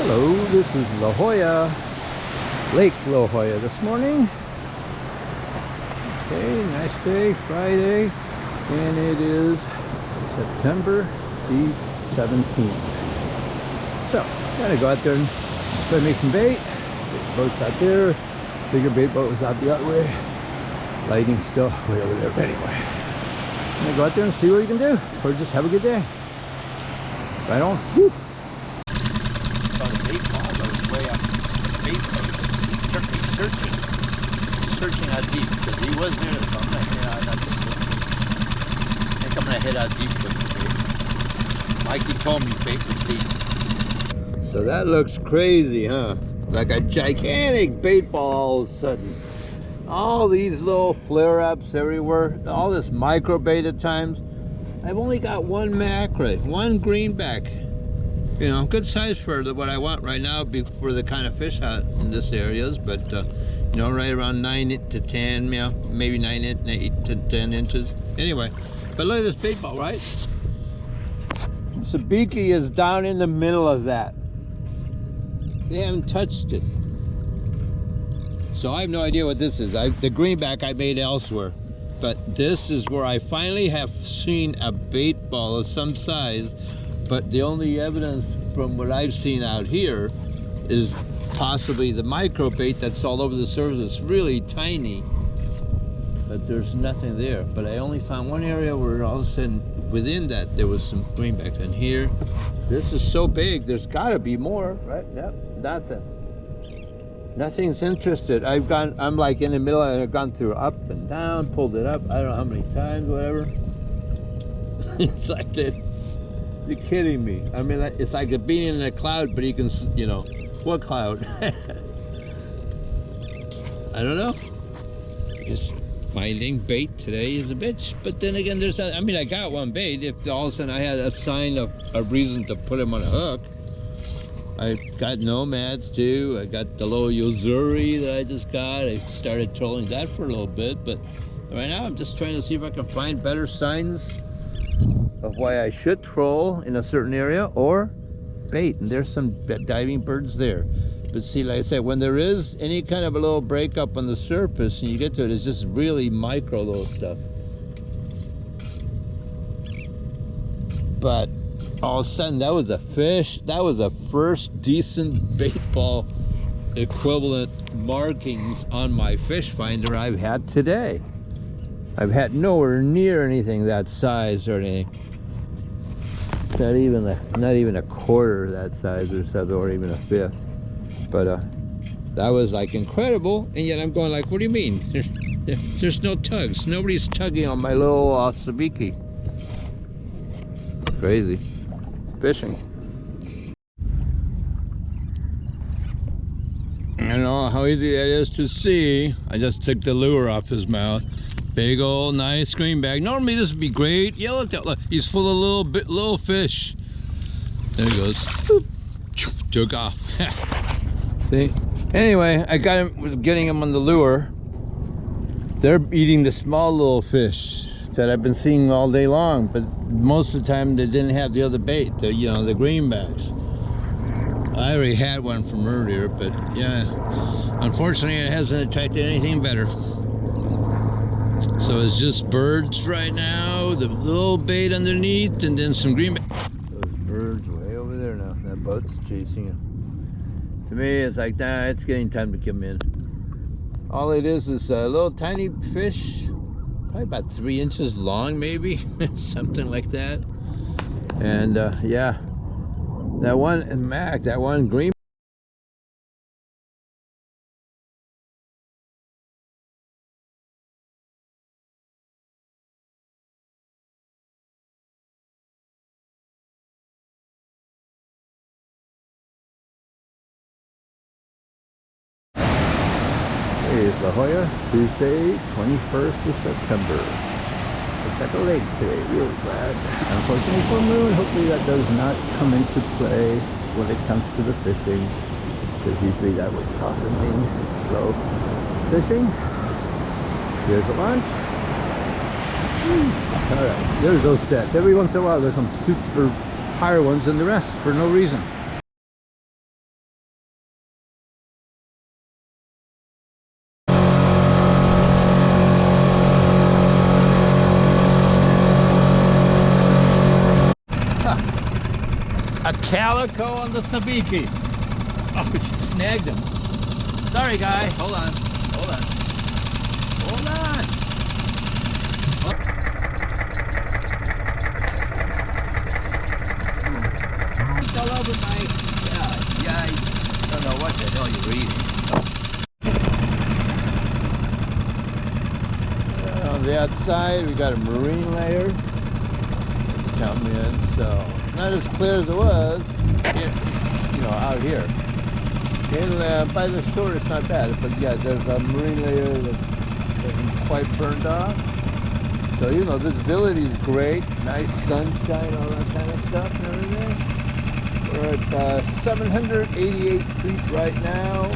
Hello, this is La Jolla, Lake La Jolla this morning. Okay, nice day, Friday, and it is September the 17th. So, gotta go out there and try to make some bait. Big boat's out there, bigger bait boat was out the other way. Lighting still way over there, but anyway. I'm gonna go out there and see what we can do, or just have a good day. Right on. Woo. He's searching out deep because he was there. So I'm gonna head out deep. I think I'm gonna head out deep with the bait. Mikey told me bait was deep. So that looks crazy, huh? Like a gigantic bait ball all of a sudden. All these little flare-ups everywhere. All this micro bait at times. I've only got one mackerel, one greenback. You know, good size for what I want right now for the kind of fish out in this areas, but you know, right around 9 to 10, yeah, maybe 8 to 10 inches. Anyway, but look at this bait ball, right? Sabiki is down in the middle of that. They haven't touched it. So I have no idea what this is. The greenback I made elsewhere. But this is where I finally have seen a bait ball of some size. But the only evidence from what I've seen out here is possibly the micro bait that's all over the surface. It's really tiny, but there's nothing there. But I only found one area where all of a sudden within that there was some greenbacks. And here, this is so big, there's gotta be more, right? Yep, nothing. Nothing's interested. I'm like in the middle, and I've gone through up and down, pulled it up, I don't know how many times, whatever. It's like that. You're kidding me. I mean, it's like being in a cloud, but you can, you know, what cloud? I don't know. Just finding bait today is a bitch. But then again, I mean, I got one bait. If all of a sudden I had a sign of a reason to put him on a hook. I got nomads too. I got the little Yozuri that I just got. I started trolling that for a little bit, but right now I'm just trying to see if I can find better signs of why I should troll in a certain area or bait. And there's some diving birds there. But see, like I said, when there is any kind of a little breakup on the surface and you get to it, it's just really micro little stuff. But all of a sudden, that was a fish. That was the first decent bait ball equivalent markings on my fish finder I've had today. I've had nowhere near anything that size or anything. Not even a quarter of that size or something, or even a fifth. But that was like incredible, and yet I'm going like, what do you mean? There's no tugs. Nobody's tugging on my little sabiki. Crazy fishing. I don't know how easy that is to see. I just took the lure off his mouth. Big old nice greenback. Normally this would be great. Yeah, look, he's full of little fish. There he goes. Boop. Took off. See? Anyway, was getting him on the lure. They're eating the small little fish that I've been seeing all day long, but most of the time they didn't have the other bait, the greenbacks. I already had one from earlier, but yeah, unfortunately it hasn't attracted anything better. So it's just birds right now, the little bait underneath, and then some greenback. Those birds way over there now. That boat's chasing him. To me, it's like, nah, it's getting time to come in. All it is a little tiny fish, probably about 3 inches long, maybe, something like that. And yeah, that one green. Here's La Jolla, Tuesday, 21st of September. Looks like a lake today, really glad. Unfortunately, full moon. Hopefully that does not come into play when it comes to the fishing, because usually that would cause me slow fishing. Here's a lunch. Alright, there's those sets. Every once in a while there's some super higher ones than the rest for no reason. A calico on the sabiki. Oh, she snagged him. Sorry, guy. Hold on. Hold on. Hold on. It's all over my... Yeah, I don't know what the hell you're eating. On the outside, we got a marine layer. It's coming in, so not as clear as it was, you know, out here. And by the shore, it's not bad, but yeah, there's a marine layer that isn't quite burned off. So, you know, visibility is great, nice sunshine, all that kind of stuff and everything. We're at 788 feet right now.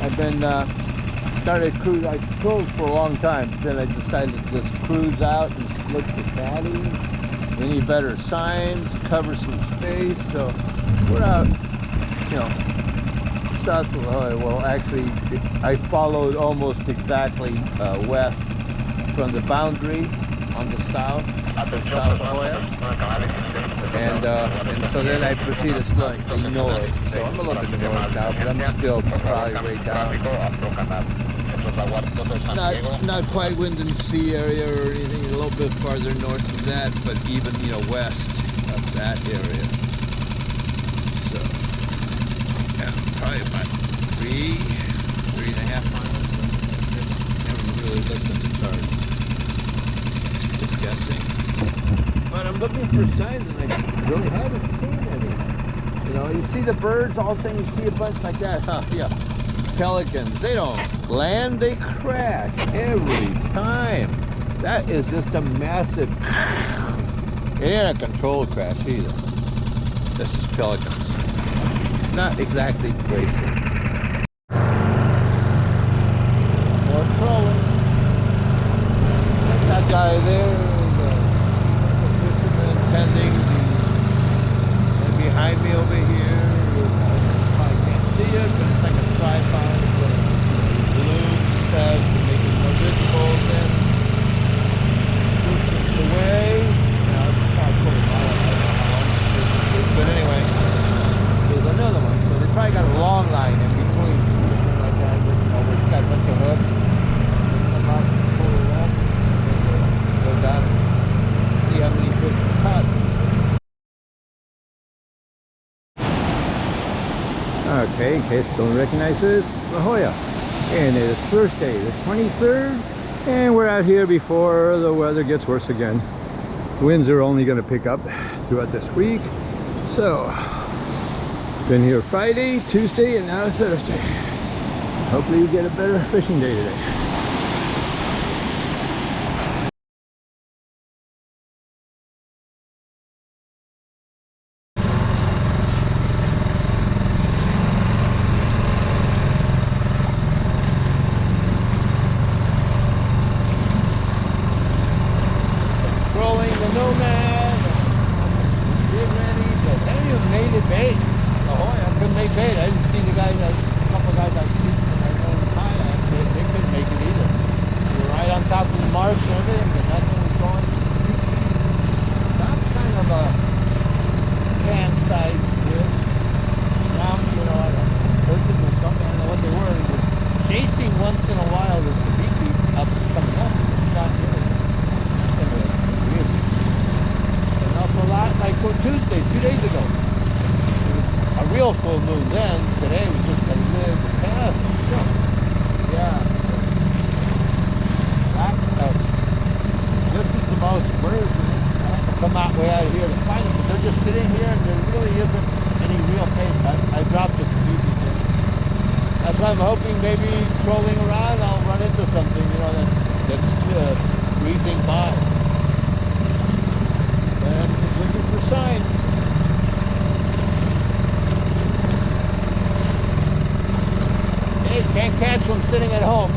I've been started cruise. I cruised for a long time, then I decided to just cruise out and look for caddies, any better signs, cover some space. So we're out, you know, south of La Jolla. Well, actually, I followed almost exactly west from the boundary on the south of La Jolla. And so then I proceeded slightly north. So I'm a little bit north now, but I'm still probably way down. Not quite wind and sea area or anything, a little bit farther north of that, but even, you know, west of that area. So, yeah, probably about 3.5 miles. Never really looked at the chart. Just guessing. But I'm looking for signs and I really haven't seen any. You know, you see the birds, all of a sudden you see a bunch like that. Huh, yeah. Pelicans, they don't land, they crash every time. That is just a massive, it ain't a controlled crash either. This is pelicans. Not exactly graceful. More trolling. That guy there, the fisherman tending and behind me over here, I can't see it, but it's like a tripod with balloon stuff to make it more visible. Then distance away, now it's probably 40 miles, I don't know how long this distance is, but anyway, there's another one. So they probably got a long line in between, something like that. You know, where it's got a bunch of hooks. They come out and pull it up, and go down and see how many fish are caught. Okay, in case you don't recognize this, La Jolla. And it is Thursday, the 23rd, and we're out here before the weather gets worse again. Winds are only going to pick up throughout this week. So, been here Friday, Tuesday, and now Thursday. Hopefully you get a better fishing day today. Tuesday, 2 days ago. A real full moon then. Today was just a little past. Yeah. This is the most birds. I have to come out way out of here to find them, but they're just sitting here and there really isn't any real pace. I dropped the species in. That's why I'm hoping maybe trolling around I'll run into something, you know, that's breezing by. And looking for signs. Hey, can't catch them sitting at home.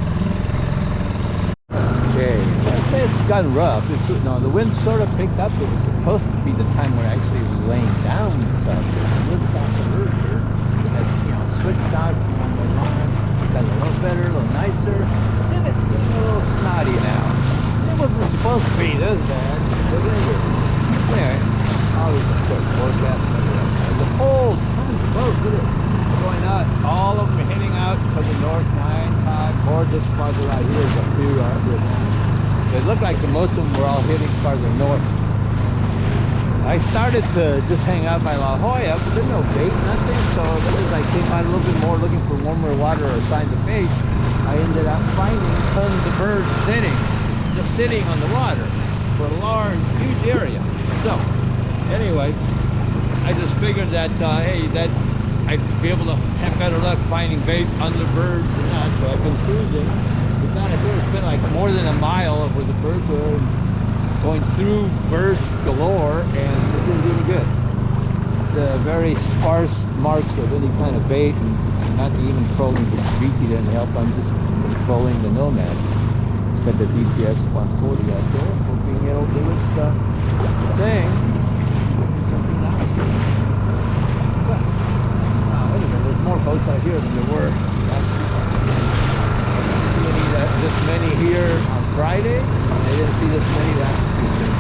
Okay, so I'd say it's gotten rough. No, the wind sort of picked up. It was supposed to be the time where actually it was laying down stuff. The wind stopped earlier. It had, you know, switched out on the line. It got a little better, a little nicer. But then it's getting a little snotty now. It wasn't supposed to be this bad. But anyway, I'll just put forecast. Oh, tons of boats, look at it. Going out, all of them are heading out to the north, 9, 5, or just farther out here is a few it looked like the most of them were all heading farther north. I started to just hang out by La Jolla, but there's no bait, nothing, so as I came out a little bit more looking for warmer water or signs of bait, I ended up finding tons of birds just sitting on the water for a large, huge area. So, anyway, I just figured that, hey, that I'd be able to have better luck finding bait under birds and that, so I've been cruising. But down here it's been like more than a mile of where the birds were, going through birds galore, and this is really good. The very sparse marks of any kind of bait, and not even trolling the streaky didn't help. I'm just trolling the nomad. Got the DPS 140 out there, hoping it'll do its thing. Something nice. But, anyway, there's more boats out here than there were last week. This many here on Friday. I didn't see this many last Tuesday.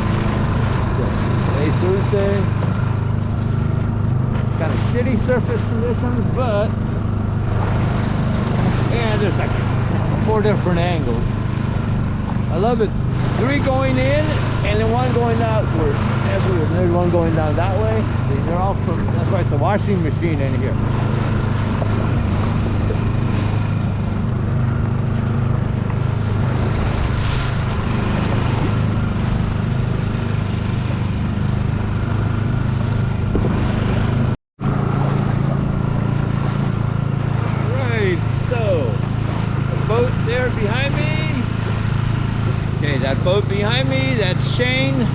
So, today's Thursday. Kind of shitty surface conditions, but and there's like 4 different angles. I love it. 3 going in and then 1 going outward. There's 1 going down that way. They're all from, that's why it's a washing machine in here. Behind me. Okay, that boat behind me, that's Shane,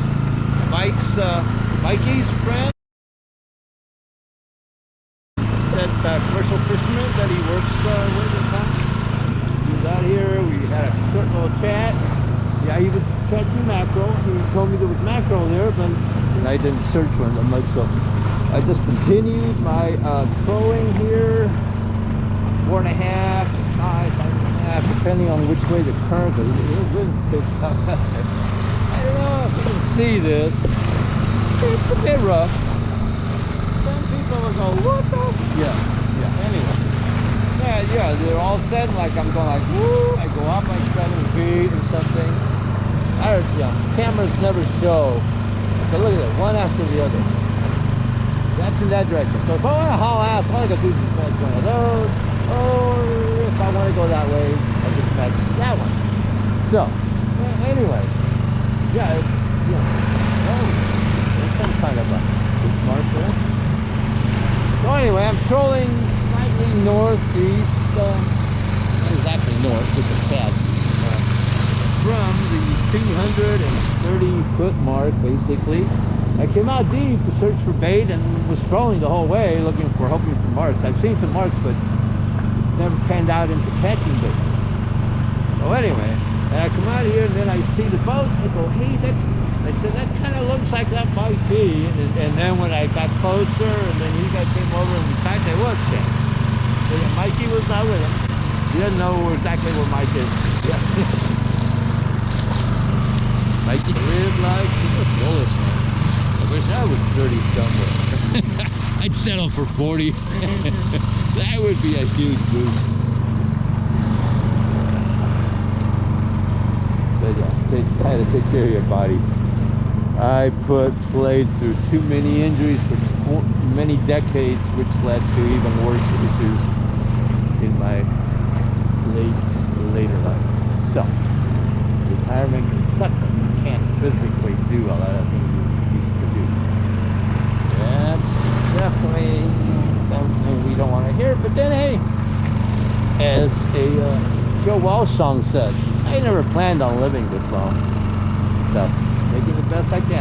Mikey's friend. That commercial fisherman that he works with in town. He was out here, we had a short little chat. Yeah, he was catching mackerel. He told me there was mackerel there, but I didn't search for them much, so I just continued my trolling here. 4.5, 5, 5.5, depending on which way the current goes. It wind picks up. I don't know if you can see this. It's a bit rough. Some people will go, what the? Yeah. Anyway. Yeah, they're all sudden like I'm going like, woo! I go up like 7 feet or something. Cameras never show. But look at it, one after the other. That's in that direction. So if I want to haul ass, I want to go do one of those. Or if I want to go that way, I just catch that one. So, anyway, yeah, there's some kind of a mark there. So anyway, I'm trolling slightly northeast, not exactly north, just a tad, from the 230-foot mark, basically. I came out deep to search for bait and was trolling the whole way, hoping for marks. I've seen some marks, but never panned out into catching bait. So anyway, and I come out here and then I see the boat. I go, hey, I said, that kind of looks like that might be. And then when I got closer, and then you guys came over and we talked, I was saying, Mikey was not with him. He doesn't know exactly where Mike is. Yeah. Mikey lived like the fullest, man. I wish I was 30 somewhere. I'd settle for 40. That would be a huge boost. But yeah, kind of take care of your body. I played through too many injuries for many decades, which led to even worse issues in my later life. So, retirement can suck when you can't physically do a lot of things you used to do. That's definitely something we don't want to hear, but then hey, as a Joe Walsh song said, I never planned on living this long, so making the best I can.